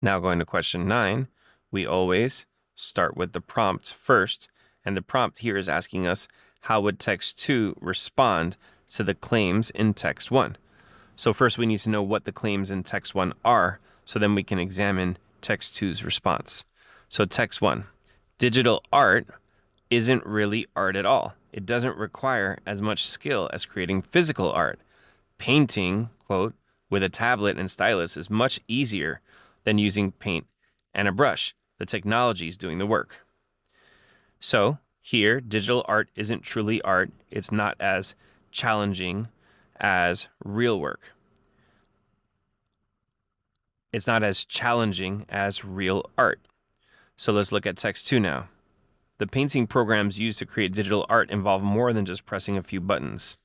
Now going to question 9, we always start with the prompt first, and the prompt here is asking us, how would text 2 respond to the claims in text 1? So first we need to know what the claims in text 1 are, so then we can examine text 2's response. So text 1, digital art isn't really art at all. It doesn't require as much skill as creating physical art. Painting, quote, with a tablet and stylus is much easier than using paint and a brush. The technology is doing the work. So here, digital art isn't truly art. It's not as challenging as real work. It's not as challenging as real art. So let's look at text 2 now. The painting programs used to create digital art involve more than just pressing a few buttons.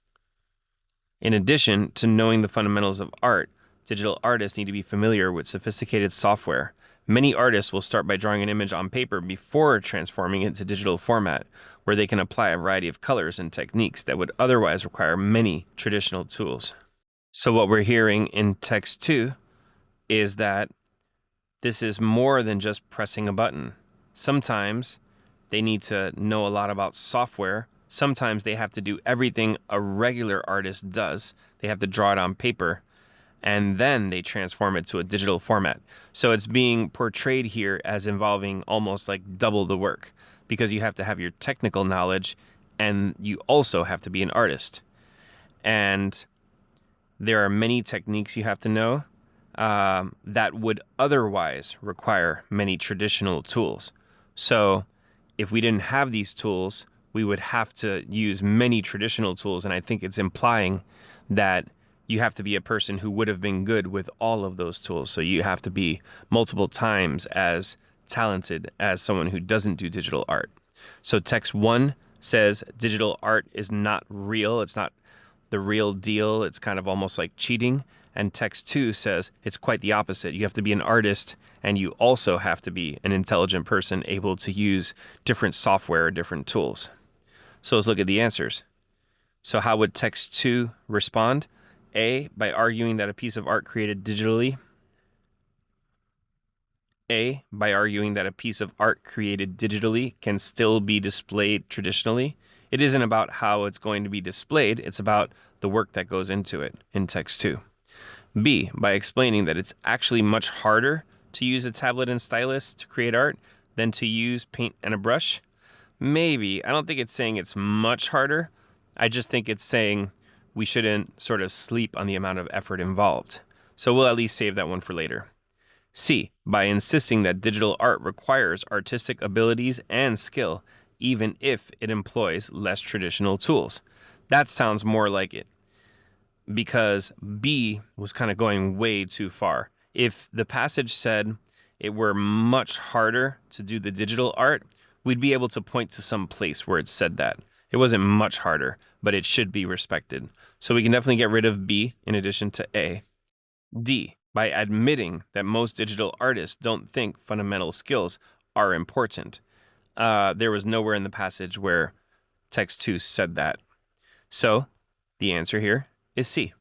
In addition to knowing the fundamentals of art, digital artists need to be familiar with sophisticated software. Many artists will start by drawing an image on paper before transforming it to digital format, where they can apply a variety of colors and techniques that would otherwise require many traditional tools. So what we're hearing in text 2 is that this is more than just pressing a button. Sometimes they need to know a lot about software. Sometimes they have to do everything a regular artist does. They have to draw it on paper, and then they transform it to a digital format. So it's being portrayed here as involving almost like double the work, because you have to have your technical knowledge and you also have to be an artist. And there are many techniques you have to know that would otherwise require many traditional tools. So if we didn't have these tools, we would have to use many traditional tools. And I think it's implying that you have to be a person who would have been good with all of those tools. So you have to be multiple times as talented as someone who doesn't do digital art. So text 1 says digital art is not real. It's not the real deal. It's kind of almost like cheating. And text 2 says it's quite the opposite. You have to be an artist, and you also have to be an intelligent person able to use different software or different tools. So let's look at the answers. So how would text 2 respond? A, by arguing that a piece of art created digitally. A, by arguing that a piece of art created digitally can still be displayed traditionally. It isn't about how it's going to be displayed. It's about the work that goes into it in text 2. B, by explaining that it's actually much harder to use a tablet and stylus to create art than to use paint and a brush. Maybe. I don't think it's saying it's much harder. I just think it's saying we shouldn't sort of sleep on the amount of effort involved. So we'll at least save that one for later. C, by insisting that digital art requires artistic abilities and skill, even if it employs less traditional tools. That sounds more like it, because B was kind of going way too far. If the passage said it were much harder to do the digital art, we'd be able to point to some place where it said that. It wasn't much harder, but it should be respected. So we can definitely get rid of B in addition to A. D, by admitting that most digital artists don't think fundamental skills are important. There was nowhere in the passage where text 2 said that. So the answer here is C.